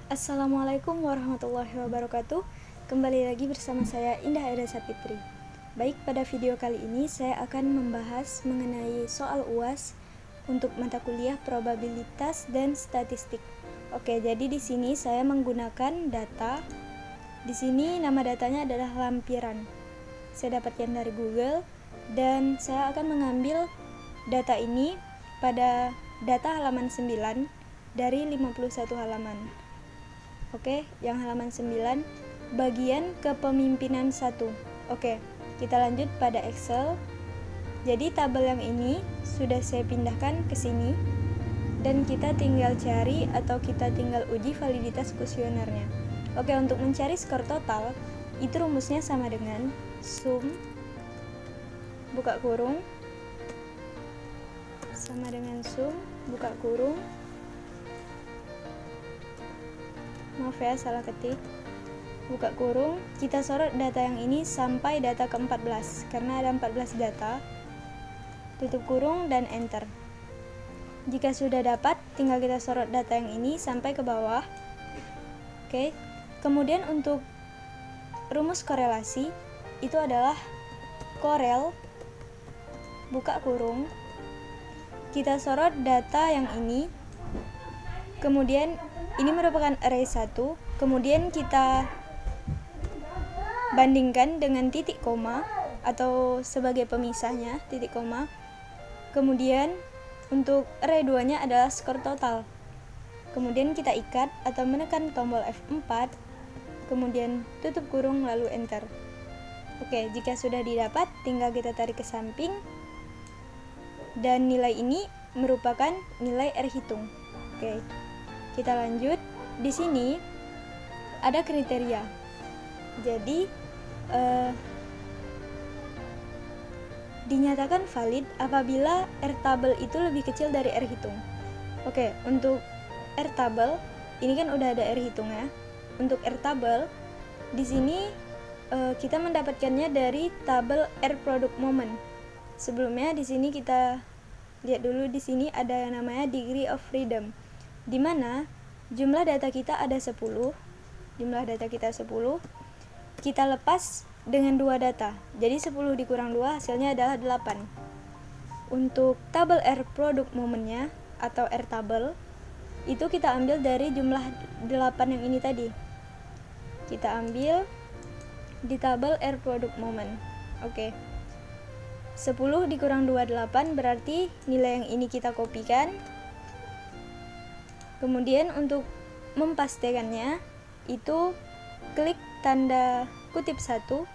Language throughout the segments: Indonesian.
Assalamualaikum warahmatullahi wabarakatuh. Kembali lagi bersama saya Indah Aida Sapitri. Baik, pada video kali ini saya akan membahas mengenai soal UAS untuk mata kuliah probabilitas dan statistik. Oke, jadi di sini saya menggunakan data. Di sini nama datanya adalah lampiran. Saya dapatkan dari Google dan saya akan mengambil data ini pada data halaman 9 dari 51 halaman. Oke, yang halaman 9 bagian kepemimpinan 1. Oke, kita lanjut pada Excel. Jadi tabel yang ini sudah saya pindahkan ke sini dan kita tinggal cari atau kita tinggal uji validitas kuesionernya. Oke, untuk mencari skor total itu rumusnya sama dengan sum buka kurung sama dengan sum buka kurung, maaf ya salah ketik, buka kurung, kita sorot data yang ini sampai data ke-14 karena ada 14 data, tutup kurung dan enter. Jika sudah dapat, tinggal kita sorot data yang ini sampai ke bawah. Oke, kemudian untuk rumus korelasi itu adalah korel buka kurung, kita sorot data yang ini, kemudian ini merupakan array 1, kemudian kita bandingkan dengan titik koma atau sebagai pemisahnya titik koma. Kemudian untuk array 2-nya adalah skor total. Kemudian kita ikat atau menekan tombol F4, kemudian tutup kurung lalu enter. Oke, jika sudah didapat tinggal kita tarik ke samping dan nilai ini merupakan nilai R hitung. Oke. Kita lanjut. Di sini ada kriteria. Jadi dinyatakan valid apabila R tabel itu lebih kecil dari R hitung. Oke, untuk R tabel ini kan udah ada R hitung ya. Untuk R tabel di sini kita mendapatkannya dari tabel R product moment. Sebelumnya di sini kita lihat dulu, di sini ada yang namanya degree of freedom, di mana jumlah data kita ada 10. Jumlah data kita 10. Kita lepas dengan 2 data. Jadi 10 dikurang 2 hasilnya adalah 8. Untuk tabel R product momentnya atau R tabel itu kita ambil dari jumlah 8 yang ini tadi. Kita ambil di tabel R product moment. Oke. 10 dikurang 2 8 berarti nilai yang ini kita kopikan. Kemudian untuk mempastekannya itu klik tanda kutip 1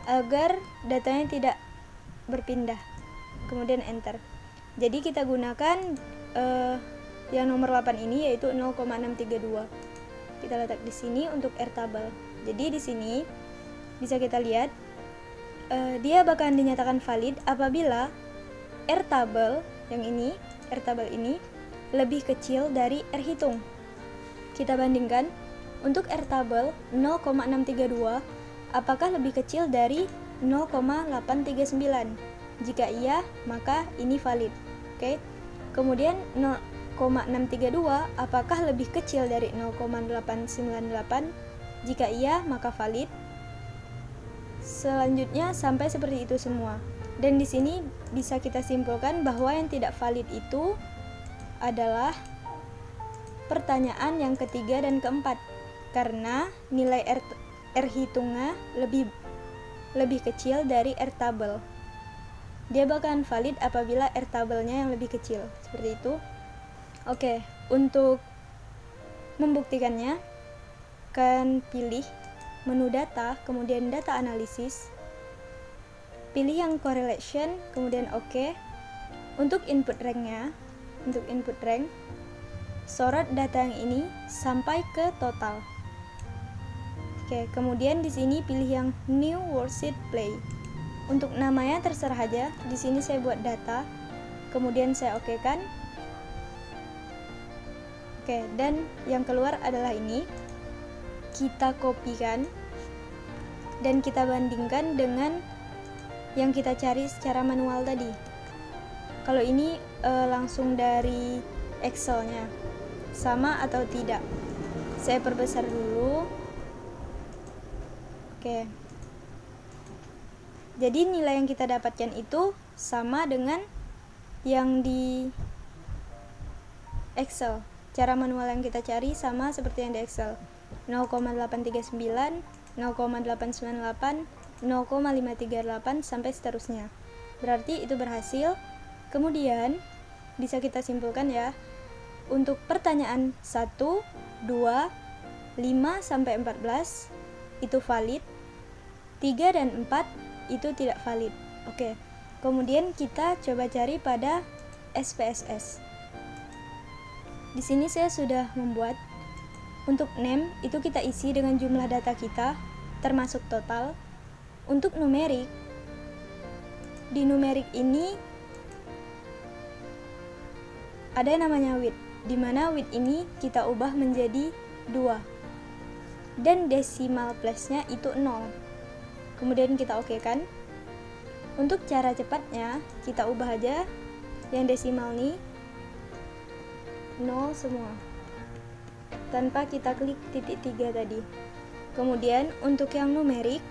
agar datanya tidak berpindah. Kemudian enter. Jadi kita gunakan yang nomor 8 ini yaitu 0,632. Kita letak di sini untuk R tabel. Jadi di sini bisa kita lihat dia bakalan dinyatakan valid apabila R tabel yang ini, R tabel ini lebih kecil dari R hitung. Kita bandingkan untuk R tabel 0,632 apakah lebih kecil dari 0,839. Jika iya, maka ini valid. Oke. Kemudian 0,632 apakah lebih kecil dari 0,898? Jika iya, maka valid. Selanjutnya sampai seperti itu semua. Dan di sini bisa kita simpulkan bahwa yang tidak valid itu adalah pertanyaan yang ketiga dan keempat, karena nilai R hitungnya lebih kecil dari R tabel. Dia bakalan valid apabila R tabelnya yang lebih kecil, seperti itu. Oke, untuk membuktikannya kan pilih menu data, kemudian data analisis, pilih yang correlation, kemudian oke. Untuk input ranknya, untuk input rank, sorot data yang ini sampai ke total. Oke, kemudian di sini pilih yang new worksheet play. Untuk namanya terserah aja. Di sini saya buat data, kemudian saya okekan. Oke, dan yang keluar adalah ini. Kita kopikan dan kita bandingkan dengan yang kita cari secara manual tadi. Kalau ini langsung dari Excel-nya, sama atau tidak. Saya perbesar dulu. Oke. Jadi nilai yang kita dapatkan itu sama dengan yang di Excel. Cara manual yang kita cari sama seperti yang di Excel. 0,839, 0,898, 0,538 sampai seterusnya. Berarti itu berhasil. Kemudian bisa kita simpulkan ya. Untuk pertanyaan 1, 2, 5 sampai 14 itu valid. 3 dan 4 itu tidak valid. Oke. Kemudian kita coba cari pada SPSS. Di sini saya sudah membuat. Untuk name itu kita isi dengan jumlah data kita termasuk total. Untuk numerik, di numerik ini ada yang namanya width, di mana width ini kita ubah menjadi 2 dan decimal place-nya itu 0. Kemudian kita okekan. Untuk cara cepatnya kita ubah aja yang desimal nih 0 semua tanpa kita klik titik 3 tadi. Kemudian untuk yang numerik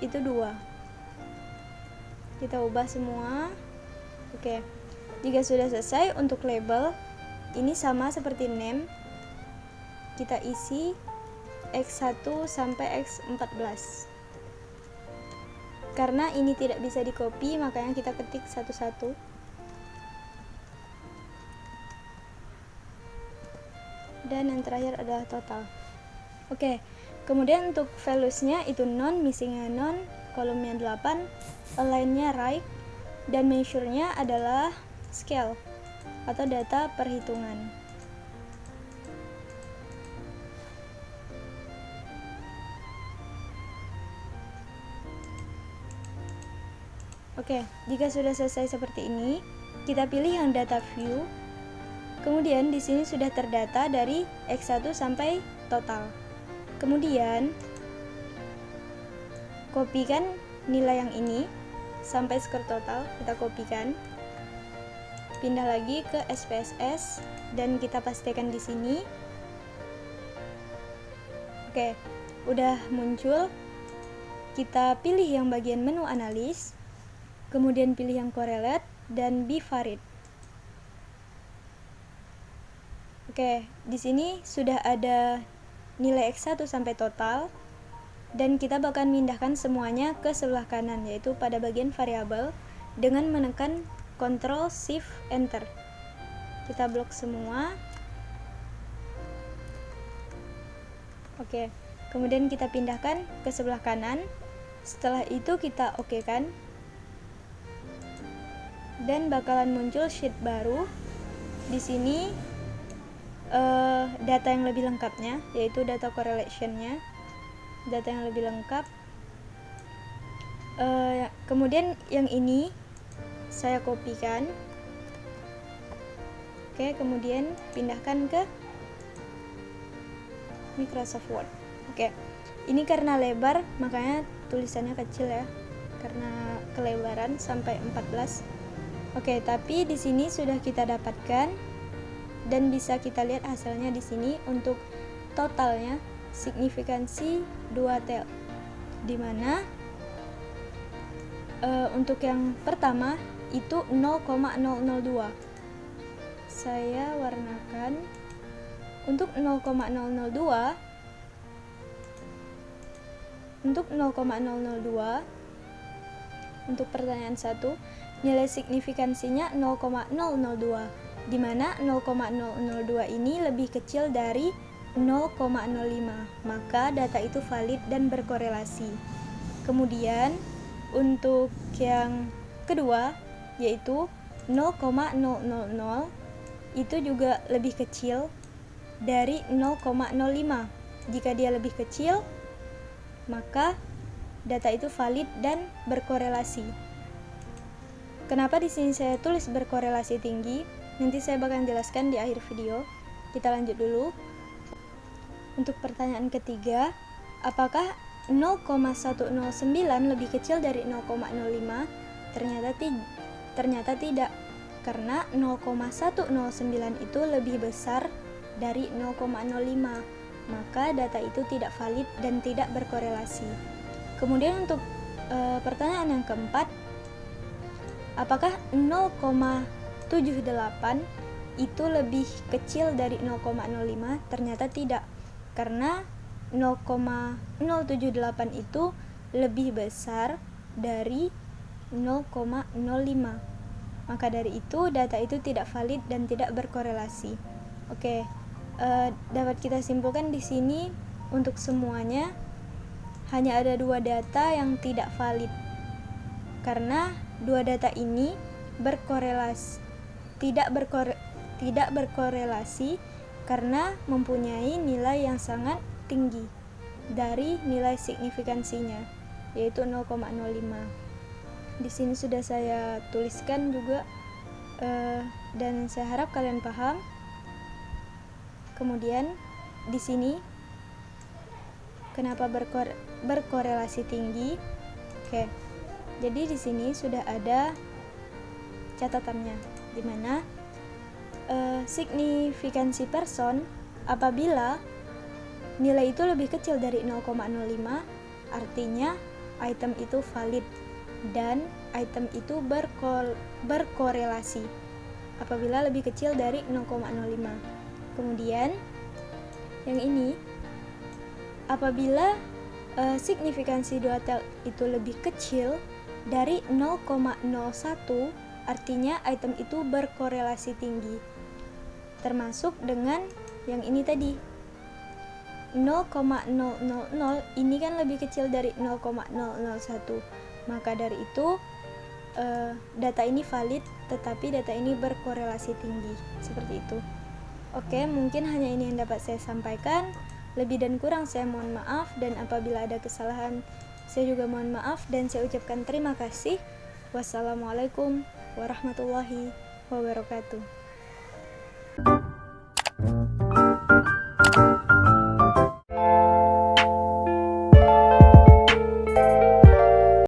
itu 2. Kita ubah semua. Oke. Jika sudah selesai, untuk label ini sama seperti name. Kita isi X1 sampai X14. Karena ini tidak bisa di-copy, makanya kita ketik satu-satu. Dan yang terakhir adalah total. Oke. Kemudian untuk values-nya itu non, missing-nya non, kolomnya 8, align-nya right, dan measure-nya adalah scale atau data perhitungan. Oke, jika sudah selesai seperti ini, kita pilih yang data view. Kemudian di sini sudah terdata dari X1 sampai total. Kemudian kopikan nilai yang ini sampai skor total, kita kopikan. Pindah lagi ke SPSS dan kita pastikan di sini. Oke, udah muncul. Kita pilih yang bagian menu analis, kemudian pilih yang correlate dan bivariate. Oke, di sini sudah ada nilai X1 sampai total dan kita bakal memindahkan semuanya ke sebelah kanan, yaitu pada bagian variabel dengan menekan Ctrl Shift Enter. Kita blok semua. Oke, kemudian kita pindahkan ke sebelah kanan. Setelah itu kita okekan dan bakalan muncul sheet baru. Di sini data yang lebih lengkapnya, yaitu data correlation-nya, data yang lebih lengkap. Kemudian yang ini saya kopikan. Oke, kemudian pindahkan ke Microsoft Word. Oke, ini karena lebar makanya tulisannya kecil ya, karena kelebaran sampai 14. Oke, tapi di sini sudah kita dapatkan dan bisa kita lihat hasilnya di sini. Untuk totalnya signifikansi 2 tel, dimana untuk yang pertama itu 0,002. Saya warnakan untuk 0,002. Untuk 0,002 untuk pertanyaan 1 nilai signifikansinya 0,002, di mana 0,002 ini lebih kecil dari 0,05, maka data itu valid dan berkorelasi. Kemudian untuk yang kedua yaitu 0,000 itu juga lebih kecil dari 0,05. Jika dia lebih kecil, maka data itu valid dan berkorelasi. Kenapa di sini saya tulis berkorelasi tinggi? Nanti saya bakal jelaskan di akhir video. Kita lanjut dulu. Untuk pertanyaan ketiga, apakah 0,109 lebih kecil dari 0,05? Ternyata tidak, karena 0,109 itu lebih besar dari 0,05, maka data itu tidak valid dan tidak berkorelasi. Kemudian untuk pertanyaan yang keempat, apakah 0,78 itu lebih kecil dari 0,05? Ternyata tidak, karena 0,078 itu lebih besar dari 0,05. Maka dari itu data itu tidak valid dan tidak berkorelasi. Oke, dapat kita simpulkan di sini untuk semuanya hanya ada 2 data yang tidak valid, karena 2 data ini tidak berkorelasi karena mempunyai nilai yang sangat tinggi dari nilai signifikansinya, yaitu 0,05. Di sini sudah saya tuliskan juga, dan saya harap kalian paham. Kemudian di sini kenapa berkorelasi tinggi? Oke. Jadi di sini sudah ada catatannya, di mana signifikansi person apabila nilai itu lebih kecil dari 0,05, artinya item itu valid dan item itu berkorelasi apabila lebih kecil dari 0,05. Kemudian yang ini, apabila signifikansi dua tel itu lebih kecil dari 0,01, artinya item itu berkorelasi tinggi. Termasuk dengan yang ini tadi, 0,000 ini kan lebih kecil dari 0,001. Maka dari itu data ini valid, tetapi data ini berkorelasi tinggi. Seperti itu. Oke, mungkin hanya ini yang dapat saya sampaikan. Lebih dan kurang saya mohon maaf, dan apabila ada kesalahan saya juga mohon maaf, dan saya ucapkan terima kasih. Wassalamualaikum warahmatullahi wabarakatuh.